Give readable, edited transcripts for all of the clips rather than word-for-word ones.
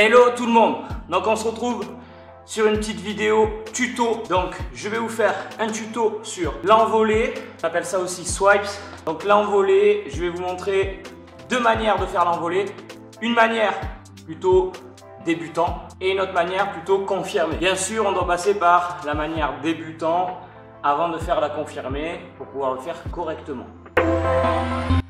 Hello tout le monde, donc on se retrouve sur une petite vidéo tuto. Donc je vais vous faire un tuto sur l'envolée, on appelle ça aussi swipes. Donc l'envolée, je vais vous montrer deux manières de faire l'envolée. Une manière plutôt débutant et une autre manière plutôt confirmée. Bien sûr, on doit passer par la manière débutant avant de faire la confirmée pour pouvoir le faire correctement.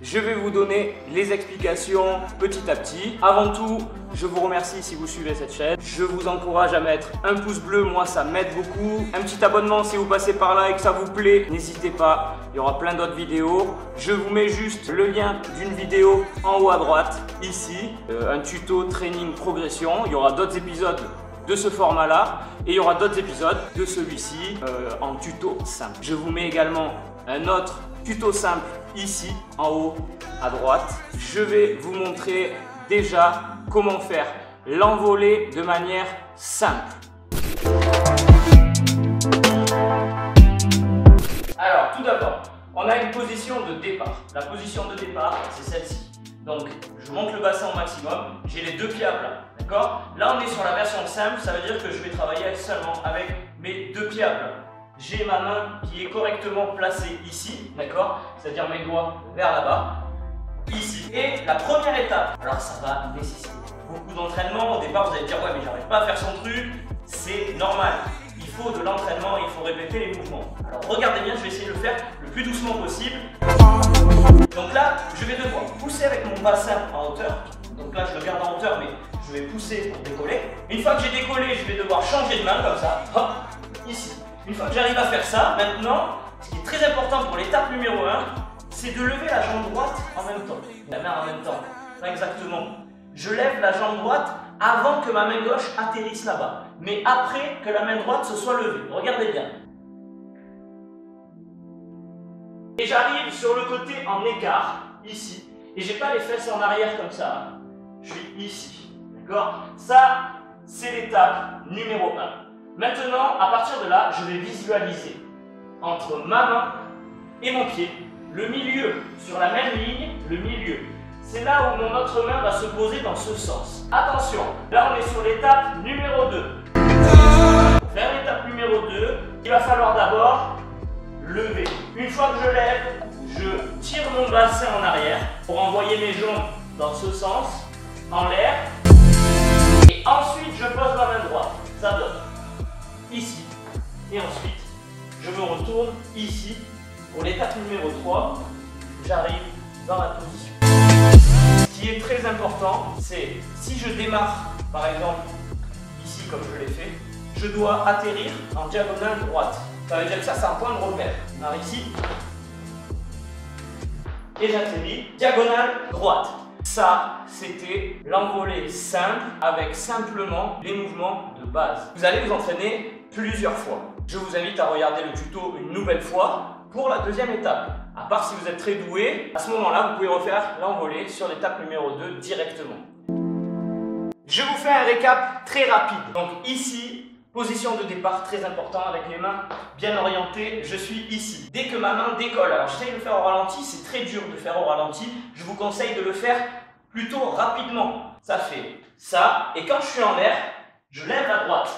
Je vais vous donner les explications petit à petit. Avant tout, je vous remercie si vous suivez cette chaîne. Je vous encourage à mettre un pouce bleu, moi ça m'aide beaucoup. Un petit abonnement si vous passez par là et que ça vous plaît, n'hésitez pas, il y aura plein d'autres vidéos. Je vous mets juste le lien d'une vidéo en haut à droite, ici. Un tuto, training, progression. Il y aura d'autres épisodes de ce format-là et il y aura d'autres épisodes de celui-ci en tuto simple. Je vous mets également un autre tuto simple ici en haut à droite. Je vais vous montrer déjà comment faire l'envolée de manière simple. Alors tout d'abord, on a une position de départ. La position de départ, c'est celle-ci. Donc je monte le bassin au maximum, j'ai les deux pieds à plat, d'accord? Là on est sur la version simple, ça veut dire que je vais travailler seulement avec mes deux pieds à plat. J'ai ma main qui est correctement placée ici, d'accord? C'est-à-dire mes doigts vers là-bas, ici. Et la première étape, alors ça va nécessiter beaucoup d'entraînement. Au départ, vous allez dire, ouais, mais j'arrive pas à faire son truc. C'est normal. Il faut de l'entraînement, il faut répéter les mouvements. Alors regardez bien, je vais essayer de le faire le plus doucement possible. Donc là, je vais devoir pousser avec mon bassin en hauteur. Donc là, je le garde en hauteur, mais je vais pousser pour décoller. Une fois que j'ai décollé, je vais devoir changer de main comme ça. Hop, ici. Une fois que j'arrive à faire ça, maintenant, ce qui est très important pour l'étape numéro 1, c'est de lever la jambe droite en même temps. La main en même temps, pas exactement. Je lève la jambe droite avant que ma main gauche atterrisse là-bas, mais après que la main droite se soit levée. Regardez bien. Et j'arrive sur le côté en écart, ici, et j'ai pas les fesses en arrière comme ça. Je suis ici, d'accord? Ça, c'est l'étape numéro 1. Maintenant, à partir de là, je vais visualiser entre ma main et mon pied, le milieu sur la même ligne, le milieu. C'est là où mon autre main va se poser dans ce sens. Attention, là on est sur l'étape numéro 2. Pour faire l'étape numéro 2, il va falloir d'abord lever. Une fois que je lève, je tire mon bassin en arrière pour envoyer mes jambes dans ce sens, en l'air. Et ensuite, je pose ma main droite. Ça donne ici. Et ensuite, je me retourne ici. Pour l'étape numéro 3, j'arrive dans la position. Ce qui est très important, c'est si je démarre, par exemple, ici comme je l'ai fait, je dois atterrir en diagonale droite. Ça veut dire que ça, c'est un point de repère. Par ici. Et j'atterris diagonale droite. Ça, c'était l'envolée simple avec simplement les mouvements de base. Vous allez vous entraîner plusieurs fois. Je vous invite à regarder le tuto une nouvelle fois pour la deuxième étape. À part si vous êtes très doué, à ce moment-là, vous pouvez refaire l'envolée sur l'étape numéro 2 directement. Je vous fais un récap très rapide. Donc ici, position de départ très important avec les mains bien orientées. Je suis ici. Dès que ma main décolle, alors j'essaie de le faire au ralenti, c'est très dur de faire au ralenti. Je vous conseille de le faire plutôt rapidement. Ça fait ça. Et quand je suis en l'air, je lève la droite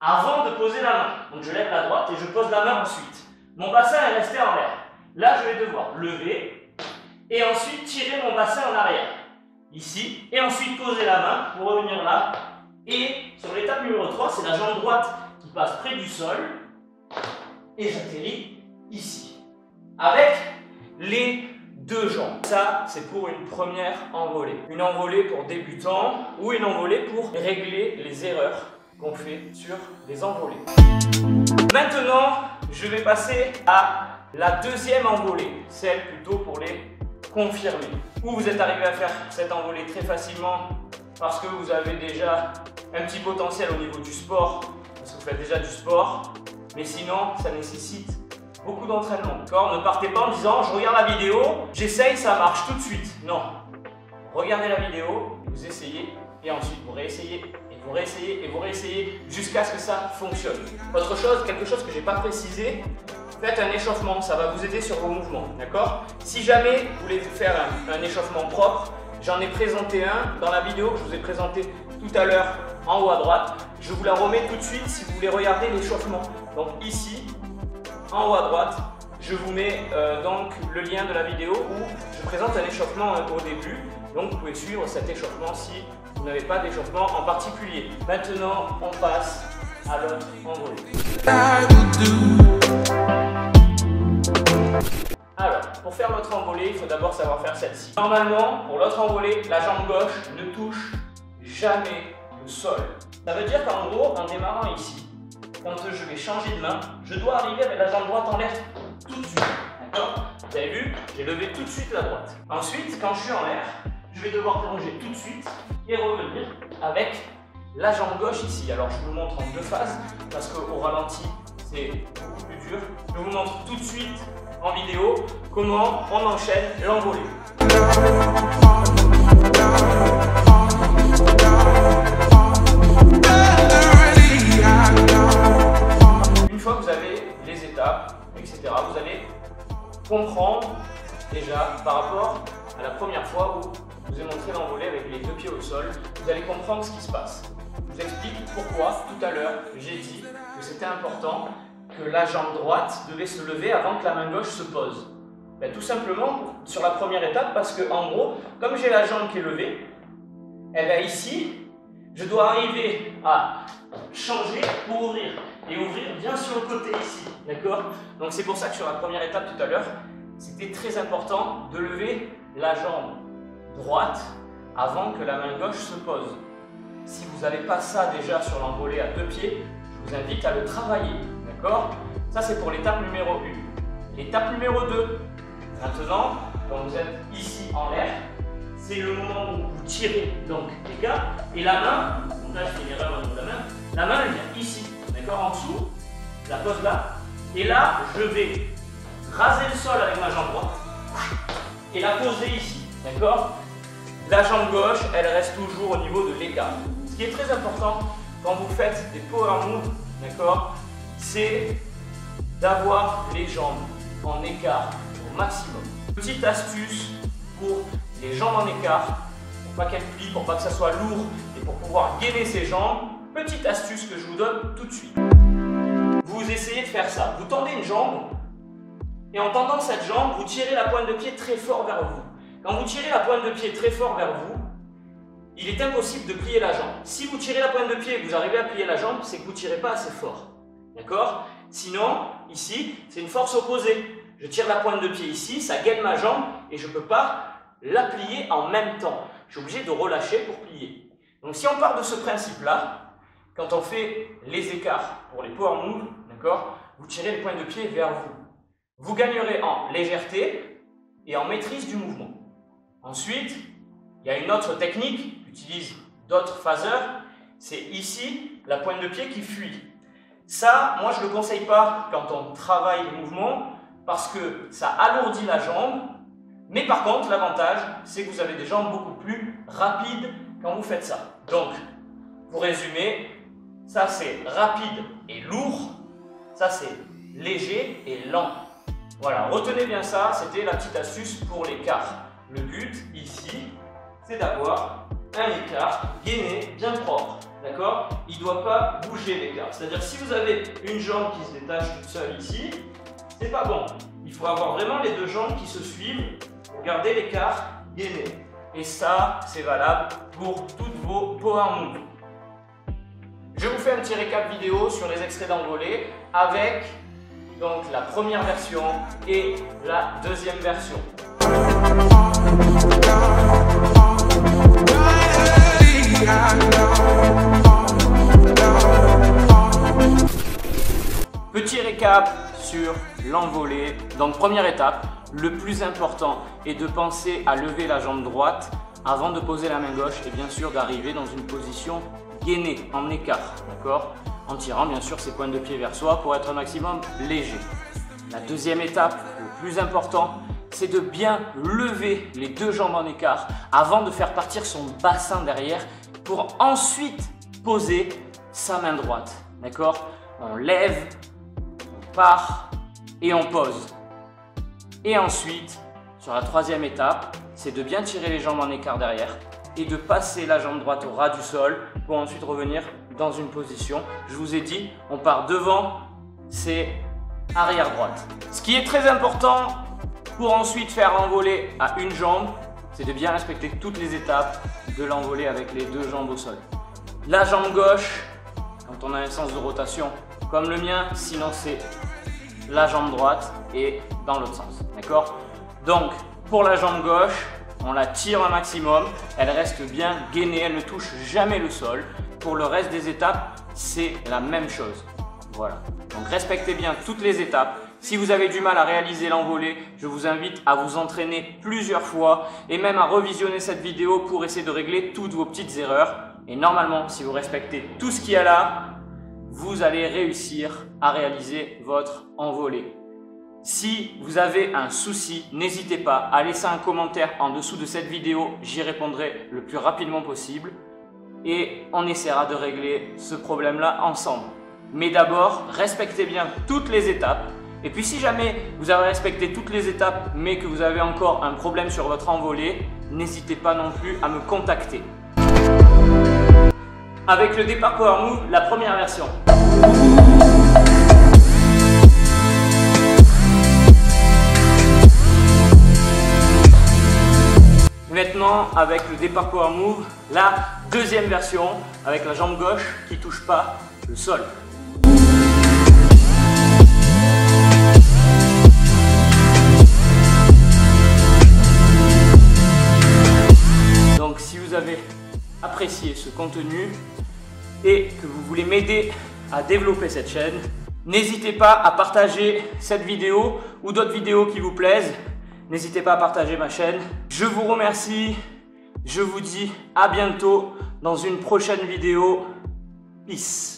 avant de poser la main. Donc je lève la droite et je pose la main ensuite. Mon bassin est resté en l'air. Là, je vais devoir lever et ensuite tirer mon bassin en arrière. Ici. Et ensuite poser la main pour revenir là. Et sur l'étape numéro 3, c'est la jambe droite qui passe près du sol. Et j'atterris ici. Avec les deux jambes. Ça, c'est pour une première envolée. Une envolée pour débutants ou une envolée pour régler les erreurs qu'on fait sur les envolées. Maintenant, je vais passer à la deuxième envolée, celle plutôt pour les confirmés. Où vous êtes arrivé à faire cette envolée très facilement parce que vous avez déjà un petit potentiel au niveau du sport, parce que vous faites déjà du sport, mais sinon, ça nécessite beaucoup d'entraînement. Ne partez pas en disant, je regarde la vidéo, j'essaye, ça marche tout de suite. Non. Regardez la vidéo, vous essayez, et ensuite vous réessayez, et vous réessayez, et vous réessayez, jusqu'à ce que ça fonctionne. Autre chose, quelque chose que je n'ai pas précisé, faites un échauffement, ça va vous aider sur vos mouvements, d'accord? Si jamais vous voulez faire un échauffement propre, j'en ai présenté un dans la vidéo, je vous ai présenté tout à l'heure en haut à droite, je vous la remets tout de suite si vous voulez regarder l'échauffement. Donc ici, en haut à droite, je vous mets donc le lien de la vidéo où je présente un échauffement au début. Donc vous pouvez suivre cet échauffement si vous n'avez pas d'échauffement en particulier. Maintenant, on passe à l'autre envolée. Alors, pour faire l'autre envolée, il faut d'abord savoir faire celle-ci. Normalement, pour l'autre envolée, la jambe gauche ne touche jamais le sol. Ça veut dire qu'en gros, en démarrant ici, quand je vais changer de main, je dois arriver avec la jambe droite en l'air tout de suite. D'accord? Vous avez vu? J'ai levé tout de suite la droite. Ensuite, quand je suis en l'air, je vais devoir plonger tout de suite et revenir avec la jambe gauche ici. Alors, je vous le montre en deux phases parce qu'au ralenti, c'est beaucoup plus dur. Je vous montre tout de suite en vidéo comment on enchaîne l'envolée. Une fois que vous avez les étapes, etc., vous allez comprendre déjà par rapport à la première fois où je vous ai montré l'envolée avec les deux pieds au sol, vous allez comprendre ce qui se passe. Je vous explique pourquoi tout à l'heure j'ai dit que c'était important que la jambe droite devait se lever avant que la main gauche se pose. Ben, tout simplement sur la première étape parce que en gros, comme j'ai la jambe qui est levée, et bien ici, je dois arriver à changer pour ouvrir. Et ouvrir bien sur le côté ici, d'accord? Donc c'est pour ça que sur la première étape tout à l'heure, c'était très important de lever la jambe droite avant que la main gauche se pose. Si vous n'avez pas ça déjà sur l'envolée à deux pieds, je vous invite à le travailler, d'accord? Ça c'est pour l'étape numéro 1. L'étape numéro 2, maintenant, quand vous êtes ici en l'air, c'est le moment où vous tirez donc l'écart et la main, donc là je fais une erreur au niveau de la main elle vient ici, d'accord, en dessous, je la pose là, et là je vais raser le sol avec ma jambe droite et la poser ici, d'accord. La jambe gauche, elle reste toujours au niveau de l'écart. Ce qui est très important quand vous faites des power moves, d'accord, c'est d'avoir les jambes en écart au maximum. Petite astuce pour les jambes en écart, pour pas qu'elles plient, pour pas que ça soit lourd et pour pouvoir gainer ses jambes. Petite astuce que je vous donne tout de suite. Vous essayez de faire ça. Vous tendez une jambe et en tendant cette jambe, vous tirez la pointe de pied très fort vers vous. Quand vous tirez la pointe de pied très fort vers vous, il est impossible de plier la jambe. Si vous tirez la pointe de pied et que vous arrivez à plier la jambe, c'est que vous ne tirez pas assez fort. D'accord? Sinon, ici, c'est une force opposée. Je tire la pointe de pied ici, ça gaine ma jambe et je ne peux pas la plier en même temps. Je suis obligé de relâcher pour plier. Donc si on part de ce principe-là, quand on fait les écarts pour les power moves, d'accord, vous tirez les pointes de pied vers vous. Vous gagnerez en légèreté et en maîtrise du mouvement. Ensuite, il y a une autre technique qu'utilisent d'autres phaseurs, c'est ici la pointe de pied qui fuit. Ça, moi je ne le conseille pas quand on travaille les mouvements parce que ça alourdit la jambe, mais par contre l'avantage c'est que vous avez des jambes beaucoup plus rapides quand vous faites ça. Donc, pour résumer, ça c'est rapide et lourd, ça c'est léger et lent. Voilà, retenez bien ça, c'était la petite astuce pour l'écart. Le but ici, c'est d'avoir un écart gainé, bien propre, d'accord? Il ne doit pas bouger l'écart. C'est-à-dire si vous avez une jambe qui se détache toute seule ici, c'est pas bon. Il faut avoir vraiment les deux jambes qui se suivent pour garder l'écart gainé. Et ça, c'est valable pour toutes vos power moves. Je vous fais un petit récap vidéo sur les extraits d'envolée avec donc la première version et la deuxième version. Petit récap sur l'envolée. Donc première étape, le plus important est de penser à lever la jambe droite avant de poser la main gauche et bien sûr d'arriver dans une position gainée, en écart, d'accord, en tirant bien sûr ses pointes de pied vers soi pour être un maximum léger. La deuxième étape, le plus important, c'est de bien lever les deux jambes en écart avant de faire partir son bassin derrière pour ensuite poser sa main droite, d'accord. On lève, on part et on pose. Et ensuite, sur la troisième étape, c'est de bien tirer les jambes en écart derrière et de passer la jambe droite au ras du sol pour ensuite revenir dans une position. Je vous ai dit, on part devant, c'est arrière droite. Ce qui est très important pour ensuite faire l'envolée à une jambe, c'est de bien respecter toutes les étapes de l'envolée avec les deux jambes au sol. La jambe gauche, quand on a un sens de rotation comme le mien, sinon c'est la jambe droite et dans l'autre sens, d'accord? Donc pour la jambe gauche, on la tire un maximum, elle reste bien gainée, elle ne touche jamais le sol. Pour le reste des étapes, c'est la même chose. Voilà, donc respectez bien toutes les étapes. Si vous avez du mal à réaliser l'envolée, je vous invite à vous entraîner plusieurs fois et même à revisionner cette vidéo pour essayer de régler toutes vos petites erreurs. Et normalement, si vous respectez tout ce qu'il y a là, vous allez réussir à réaliser votre envolée. Si vous avez un souci, n'hésitez pas à laisser un commentaire en dessous de cette vidéo, j'y répondrai le plus rapidement possible et on essaiera de régler ce problème-là ensemble. Mais d'abord, respectez bien toutes les étapes. Et puis si jamais vous avez respecté toutes les étapes mais que vous avez encore un problème sur votre envolée, n'hésitez pas non plus à me contacter. Avec le départ Power Move, la première version. Maintenant, avec le départ Power Move, la deuxième version, avec la jambe gauche qui ne touche pas le sol. Donc si vous avez apprécié ce contenu et que vous voulez m'aider à développer cette chaîne, n'hésitez pas à partager cette vidéo ou d'autres vidéos qui vous plaisent. N'hésitez pas à partager ma chaîne. Je vous remercie. Je vous dis à bientôt dans une prochaine vidéo. Peace.